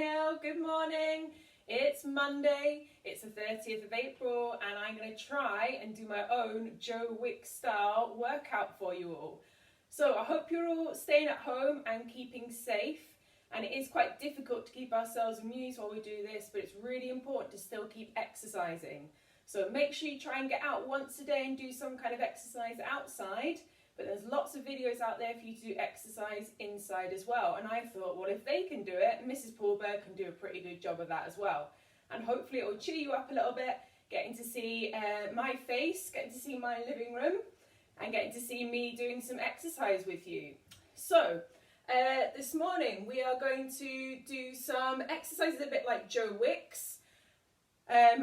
Cornhill, good morning. It's Monday, it's the 30th of April, and I'm going to try and do my own Joe Wick style workout for you all. So I hope you're all staying at home and keeping safe. And it is quite difficult to keep ourselves amused while we do this, but it's really important to still keep exercising. So make sure you try and get out once a day and do some kind of exercise outside. But there's lots of videos out there for you to do exercise inside as well. And I thought, well, if they can do it, Mrs. Paulberg can do a pretty good job of that as well. And hopefully it will cheer you up a little bit, getting to see my face, getting to see my living room, and getting to see me doing some exercise with you. So this morning we are going to do some exercises a bit like Joe Wick's.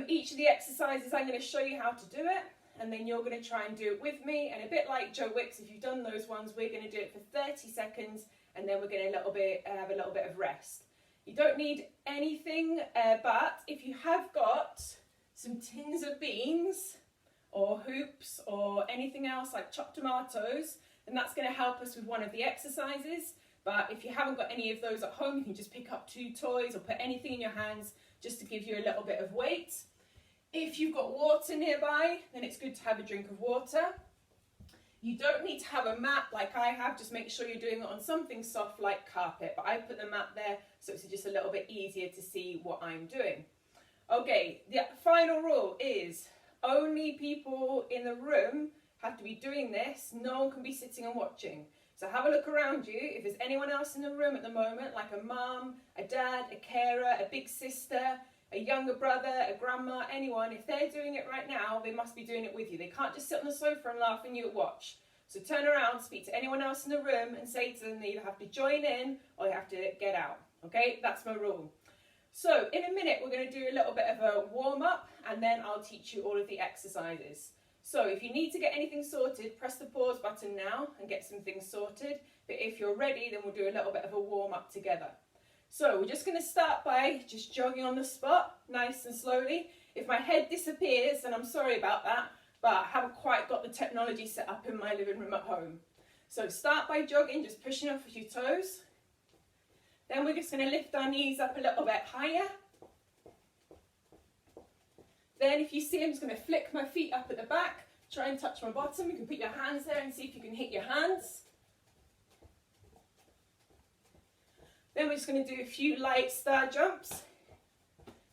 Each of the exercises I'm going to show you how to do it. And then you're going to try and do it with me, and a bit like Joe Wick's, if you've done those ones, we're going to do it for 30 seconds, and then we're going to have a little bit of rest. You don't need anything, but if you have got some tins of beans, or hoops, or anything else like chopped tomatoes, then that's going to help us with one of the exercises. But if you haven't got any of those at home, you can just pick up 2 toys, or put anything in your hands, just to give you a little bit of weight. If you've got water nearby, then it's good to have a drink of water. You don't need to have a mat like I have, just make sure you're doing it on something soft like carpet, but I put the mat there so it's just a little bit easier to see what I'm doing. Okay, the final rule is only people in the room have to be doing this, no one can be sitting and watching. So have a look around you. If there's anyone else in the room at the moment, like a mum, a dad, a carer, a big sister, a younger brother, a grandma, anyone, if they're doing it right now, they must be doing it with you. They can't just sit on the sofa and laugh and you watch. So turn around, speak to anyone else in the room and say to them that you have to join in or you have to get out. Okay, that's my rule. So in a minute, we're going to do a little bit of a warm up and then I'll teach you all of the exercises. So if you need to get anything sorted, press the pause button now and get some things sorted. But if you're ready, then we'll do a little bit of a warm up together. So we're just going to start by just jogging on the spot, nice and slowly. If my head disappears, then I'm sorry about that, but I haven't quite got the technology set up in my living room at home. So start by jogging, just pushing off with your toes. Then we're just going to lift our knees up a little bit higher. Then if you see, I'm just going to flick my feet up at the back, try and touch my bottom. You can put your hands there and see if you can hit your hands. Then we're just going to do a few light star jumps.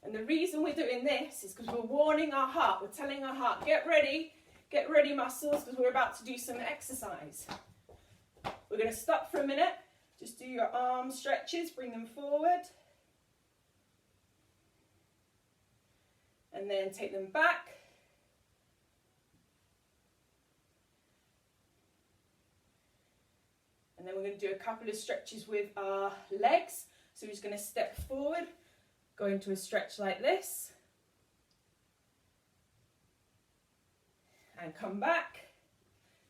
And the reason we're doing this is because we're warning our heart. We're telling our heart, get ready muscles, because we're about to do some exercise. We're going to stop for a minute. Just do your arm stretches, bring them forward. And then take them back. And then we're going to do a couple of stretches with our legs. So we're just going to step forward, go into a stretch like this. And come back.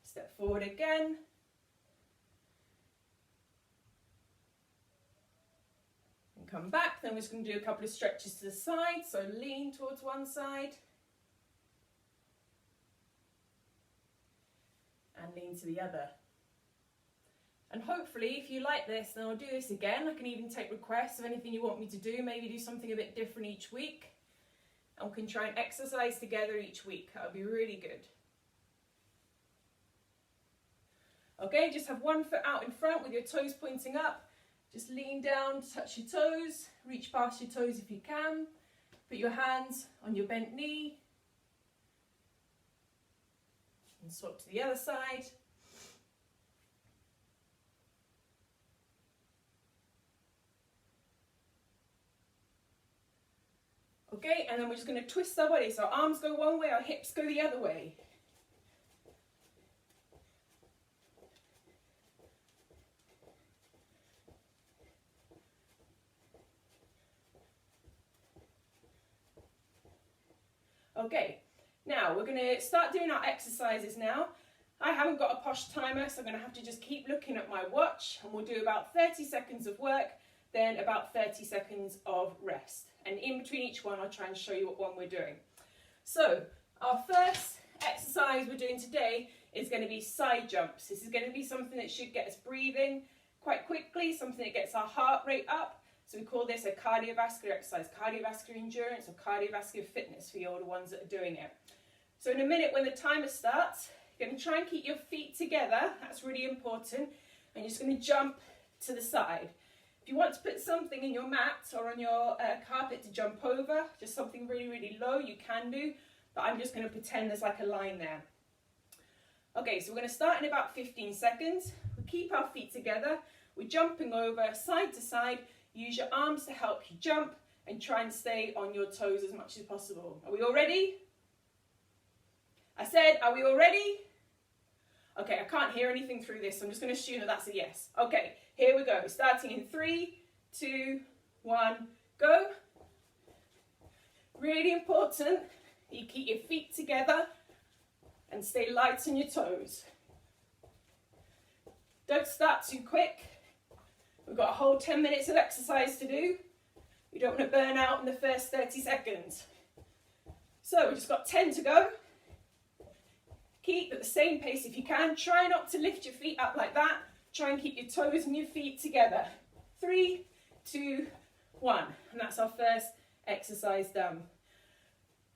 Step forward again. And come back. Then we're just going to do a couple of stretches to the side. So lean towards one side. And lean to the other. And hopefully, if you like this, then I'll do this again. I can even take requests of anything you want me to do. Maybe do something a bit different each week. And we can try and exercise together each week. That would be really good. Okay, just have one foot out in front with your toes pointing up. Just lean down, touch your toes. Reach past your toes if you can. Put your hands on your bent knee. And swap to the other side. Okay, and then we're just going to twist our body. So our arms go one way, our hips go the other way. Okay, now we're going to start doing our exercises now. I haven't got a posh timer, so I'm going to have to just keep looking at my watch, and we'll do about 30 seconds of work, then about 30 seconds of rest. And in between each one, I'll try and show you what one we're doing. So our first exercise we're doing today is going to be side jumps. This is going to be something that should get us breathing quite quickly, something that gets our heart rate up. So we call this a cardiovascular exercise, cardiovascular endurance or cardiovascular fitness for the older ones that are doing it. So in a minute when the timer starts, you're going to try and keep your feet together. That's really important. And you're just going to jump to the side. If you want to put something in your mat or on your carpet to jump over, just something really, really low, you can do. But I'm just going to pretend there's like a line there. Okay, so we're going to start in about 15 seconds. We keep our feet together. We're jumping over side to side. Use your arms to help you jump and try and stay on your toes as much as possible. Are we all ready? I said, are we all ready? Okay, I can't hear anything through this, so I'm just going to assume that that's a yes. Okay, here we go. Starting in 3, 2, 1, go. Really important, you keep your feet together and stay light on your toes. Don't start too quick. We've got a whole 10 minutes of exercise to do. You don't want to burn out in the first 30 seconds. So we've just got 10 to go. Keep at the same pace if you can. Try not to lift your feet up like that. Try and keep your toes and your feet together. 3, 2, 1. And that's our first exercise done.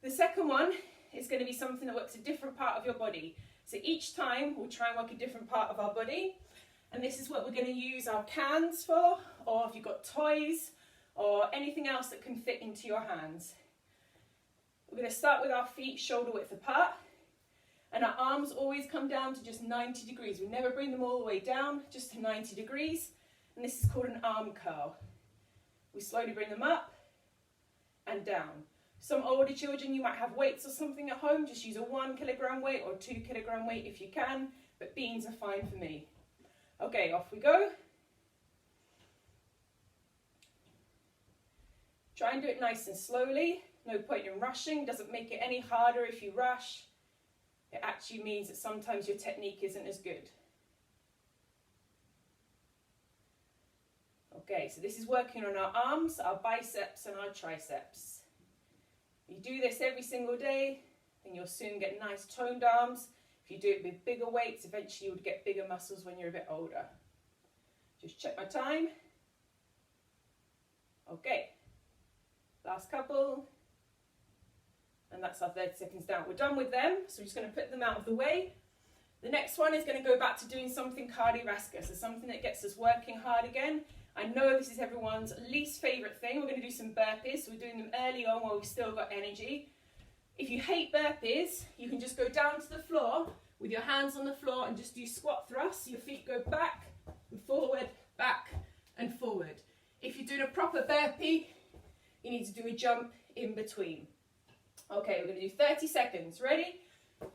The second one is going to be something that works a different part of your body. So each time we'll try and work a different part of our body. And this is what we're going to use our cans for, or if you've got toys, or anything else that can fit into your hands. We're going to start with our feet shoulder width apart. And our arms always come down to just 90 degrees. We never bring them all the way down, just to 90 degrees. And this is called an arm curl. We slowly bring them up and down. Some older children, you might have weights or something at home. Just use a 1 kilogram weight or 2 kilogram weight if you can. But beans are fine for me. Okay, off we go. Try and do it nice and slowly. No point in rushing. Doesn't make it any harder if you rush. It actually means that sometimes your technique isn't as good. Okay, so this is working on our arms, our biceps and our triceps. You do this every single day and you'll soon get nice toned arms. If you do it with bigger weights, eventually you'll get bigger muscles when you're a bit older. Just check my time. Okay, last couple. And that's our 30 seconds down. We're done with them, so we're just going to put them out of the way. The next one is going to go back to doing something cardiovascular, so something that gets us working hard again. I know this is everyone's least favourite thing. We're going to do some burpees, so we're doing them early on while we've still got energy. If you hate burpees, you can just go down to the floor with your hands on the floor and just do squat thrusts. Your feet go back and forward, back and forward. If you're doing a proper burpee, you need to do a jump in between. Okay, we're going to do 30 seconds. Ready?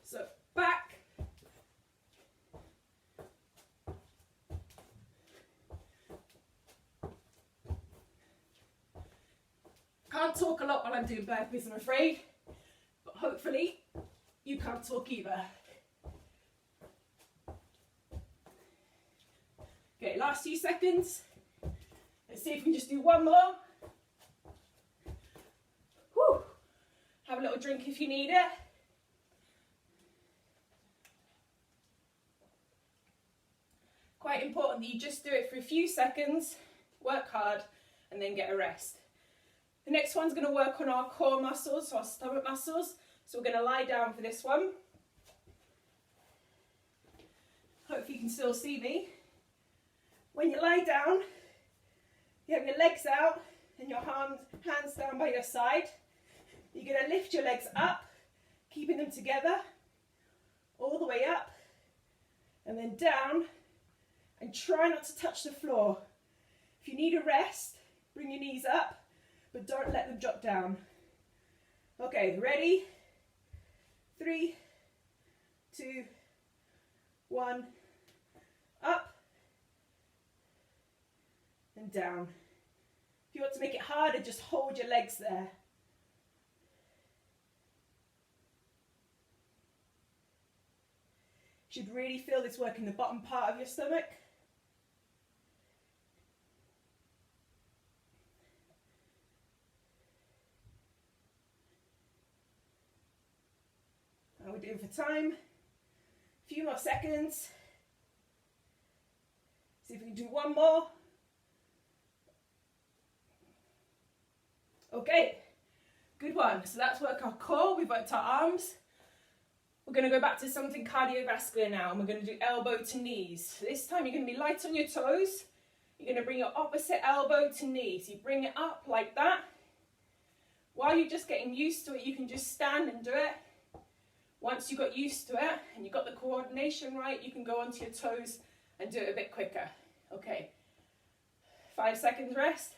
So, back. Can't talk a lot while I'm doing burpees, I'm afraid. But hopefully, you can't talk either. Okay, last few seconds. Let's see if we can just do one more. Whew. Have a little drink if you need it. Quite important that you just do it for a few seconds, work hard, and then get a rest. The next one's going to work on our core muscles, so our stomach muscles. So we're going to lie down for this one. Hopefully you can still see me. When you lie down, you have your legs out and your hands down by your side. You're going to lift your legs up, keeping them together, all the way up, and then down, and try not to touch the floor. If you need a rest, bring your knees up, but don't let them drop down. Okay, ready? 3, 2, 1, up, and down. If you want to make it harder, just hold your legs there. You should really feel this work in the bottom part of your stomach. How are we doing for time? A few more seconds. See if we can do one more. Okay, good one. So that's worked our core, we've worked our arms. We're going to go back to something cardiovascular now, and we're going to do elbow to knees. So this time you're going to be light on your toes. You're going to bring your opposite elbow to knee. So you bring it up like that. While you're just getting used to it, you can just stand and do it. Once you got used to it and you got the coordination right, you can go onto your toes and do it a bit quicker. Okay, 5 seconds rest.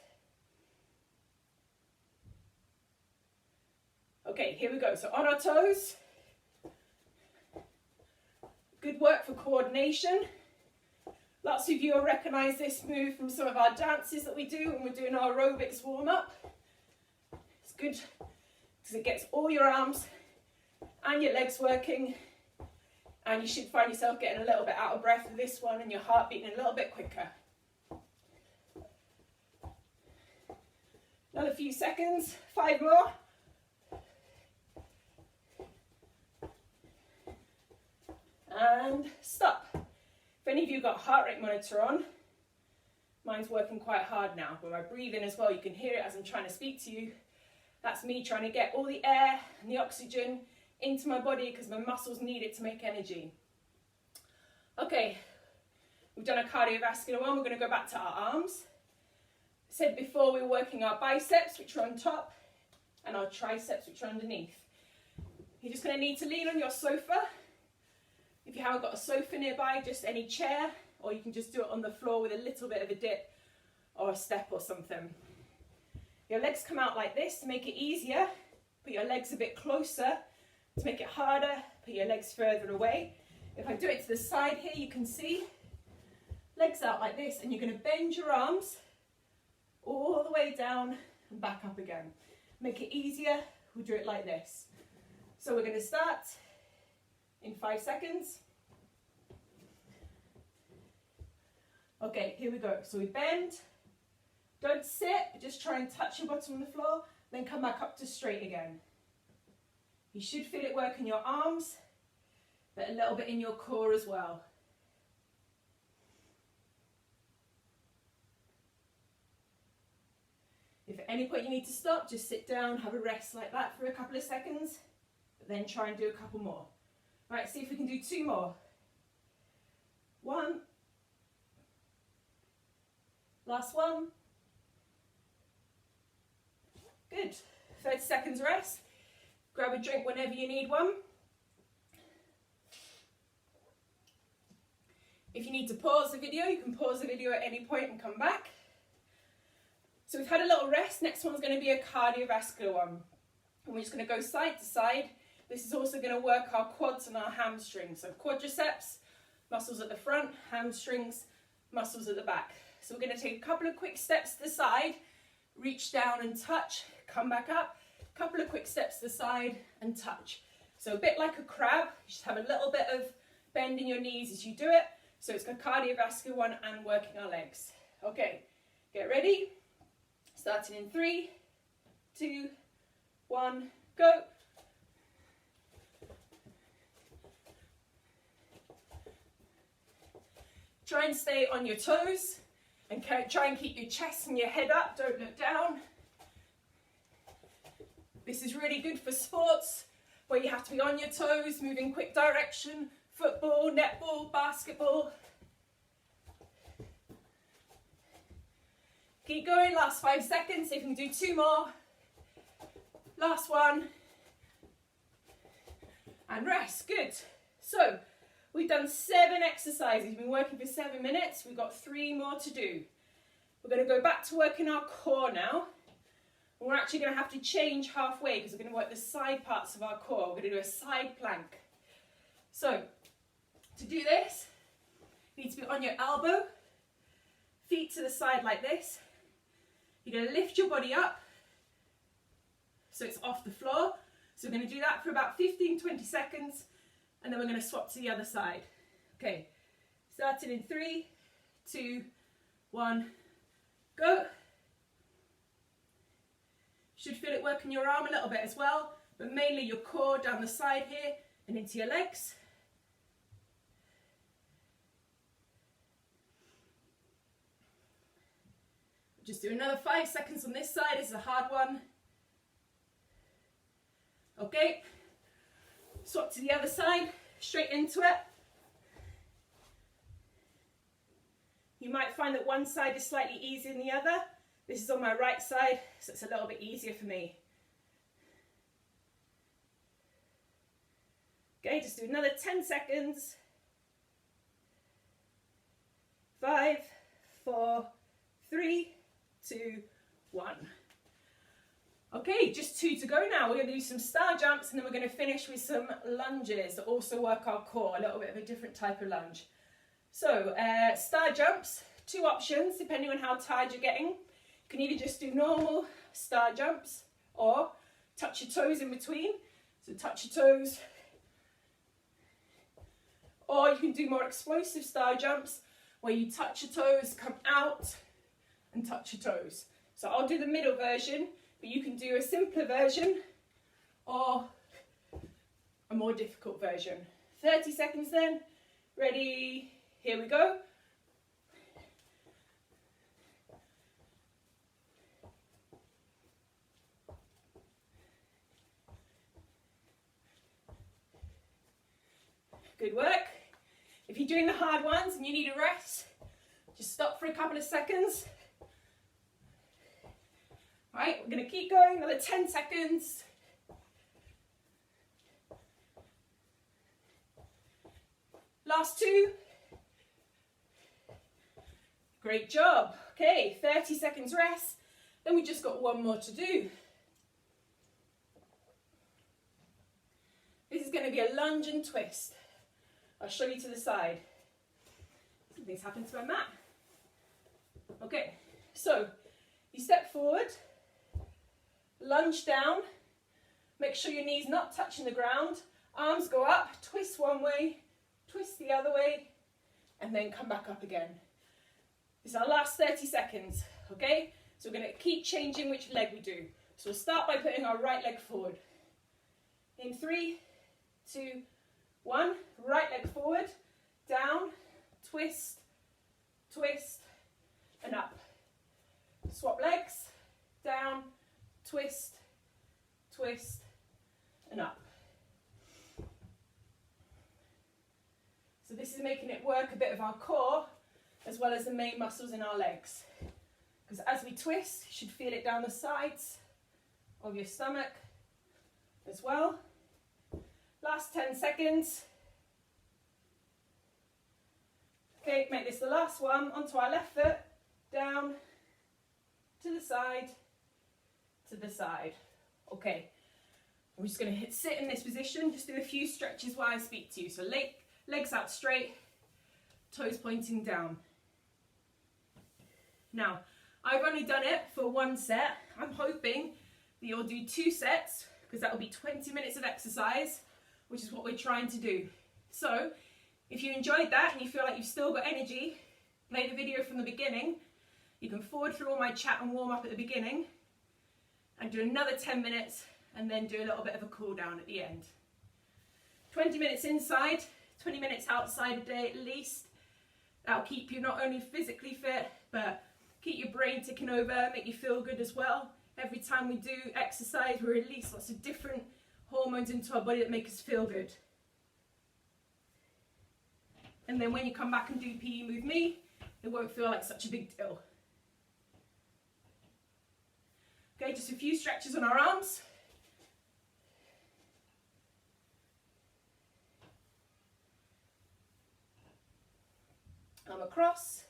Okay, here we go. So on our toes. Good work for coordination. Lots of you will recognise this move from some of our dances that we do when we're doing our aerobics warm-up. It's good because it gets all your arms and your legs working, and you should find yourself getting a little bit out of breath with this one and your heart beating a little bit quicker. Another few seconds, 5 more. And stop. If any of you got heart rate monitor on, mine's working quite hard now. When I breathe in as well, you can hear it as I'm trying to speak to you. That's me trying to get all the air and the oxygen into my body because my muscles need it to make energy. Okay, we've done a cardiovascular one. We're going to go back to our arms. I said before we were working our biceps, which are on top, and our triceps, which are underneath. You're just going to need to lean on your sofa. If you haven't got a sofa nearby, just any chair, or you can just do it on the floor with a little bit of a dip or a step or something. Your legs come out like this to make it easier. Put your legs a bit closer to make it harder. Put your legs further away. If I do it to the side here, you can see legs out like this, and you're going to bend your arms all the way down and back up again. Make it easier, we'll do it like this. So we're going to start in 5 seconds. Okay, here we go. So we bend, don't sit, just try and touch your bottom of the floor, then come back up to straight again. You should feel it work in your arms, but a little bit in your core as well. If at any point you need to stop, just sit down, have a rest like that for a couple of seconds, but then try and do a couple more. Right, see if we can do 2 more. 1. Last one. Good. 30 seconds rest. Grab a drink whenever you need one. If you need to pause the video, you can pause the video at any point and come back. So we've had a little rest. Next one's going to be a cardiovascular one. And we're just going to go side to side. This is also going to work our quads and our hamstrings. So quadriceps, muscles at the front, hamstrings, muscles at the back. So we're going to take a couple of quick steps to the side, reach down and touch, come back up, a couple of quick steps to the side and touch. So a bit like a crab, you just have a little bit of bend in your knees as you do it. So it's a cardiovascular one and working our legs. Okay, get ready. Starting in 3, 2, 1, go. Try and stay on your toes and try and keep your chest and your head up, don't look down. This is really good for sports where you have to be on your toes, moving quick direction, football, netball, basketball. Keep going, last 5 seconds, see if we can do 2 more. Last one. And rest, good. So, we've done 7 exercises, we've been working for 7 minutes, we've got 3 more to do. We're going to go back to working our core now. And we're actually going to have to change halfway because we're going to work the side parts of our core. We're going to do a side plank. So, to do this, you need to be on your elbow, feet to the side like this. You're going to lift your body up so it's off the floor. So we're going to do that for about 15-20 seconds. And then we're going to swap to the other side. Okay, starting in 3, 2, 1, go. Should feel it working your arm a little bit as well, but mainly your core down the side here and into your legs. Just do another 5 seconds on this side. This is a hard one. Okay, swap to the other side, straight into it. You might find that one side is slightly easier than the other. This is on my right side, so it's a little bit easier for me. Okay, just do another 10 seconds. 5, 4, 3, 2, 1. Okay, just 2 to go now. We're going to do some star jumps and then we're going to finish with some lunges that also work our core, a little bit of a different type of lunge. So, star jumps, 2 options depending on how tired you're getting. You can either just do normal star jumps or touch your toes in between. So touch your toes. Or you can do more explosive star jumps where you touch your toes, come out and touch your toes. So I'll do the middle version, but you can do a simpler version or a more difficult version. 30 seconds then. Ready? Here we go. Good work. If you're doing the hard ones and you need a rest, just stop for a couple of seconds. Right, we're going to keep going, another 10 seconds. Last 2. Great job. Okay, 30 seconds rest. Then we just got 1 more to do. This is going to be a lunge and twist. I'll show you to the side. Something's happened to my mat. Okay, so you step forward, lunge down, make sure your knees not touching the ground, arms go up, twist one way, twist the other way, and then come back up again. This is our last 30 seconds, okay? So we're going to keep changing which leg we do. So we'll start by putting our right leg forward. In 3, 2, 1, right leg forward, down, twist, twist, and up. Swap legs, down, twist, twist, and up. So this is making it work a bit of our core as well as the main muscles in our legs. Because as we twist, you should feel it down the sides of your stomach as well. Last 10 seconds. Okay, make this the last one. Onto our left foot, down, to the side, to the side. Okay, we're just going to sit in this position, just do a few stretches while I speak to you. So legs out straight, toes pointing down. Now, I've only done it for 1 set. I'm hoping that you'll do 2 sets, because that will be 20 minutes of exercise, which is what we're trying to do. So, if you enjoyed that and you feel like you've still got energy, play the video from the beginning. You can forward through all my chat and warm up at the beginning, and do another 10 minutes, and then do a little bit of a cool down at the end. 20 minutes inside, 20 minutes outside a day at least. That'll keep you not only physically fit, but keep your brain ticking over, make you feel good as well. Every time we do exercise, we release lots of different hormones into our body that make us feel good. And then when you come back and do PE with me, it won't feel like such a big deal. Okay, just a few stretches on our arms. Arm across.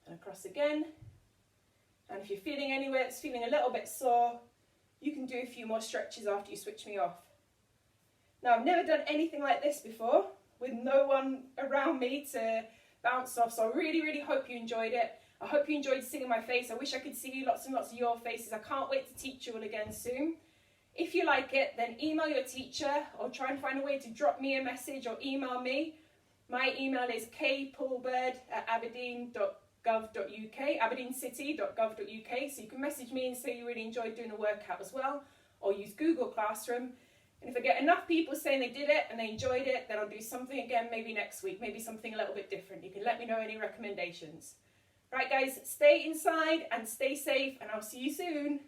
And across again. And if you're feeling anywhere that's feeling a little bit sore, you can do a few more stretches after you switch me off. Now, I've never done anything like this before, with no one around me to bounce off, so I really, really hope you enjoyed it. I hope you enjoyed seeing my face. I wish I could see lots and lots of your faces. I can't wait to teach you all again soon. If you like it, then email your teacher or try and find a way to drop me a message or email me. My email is kpulbird@aberdeen.gov.uk, aberdeencity.gov.uk, so you can message me and say you really enjoyed doing the workout as well, or use Google Classroom. And if I get enough people saying they did it and they enjoyed it, then I'll do something again maybe next week, maybe something a little bit different. You can let me know any recommendations. Right guys, stay inside and stay safe, and I'll see you soon.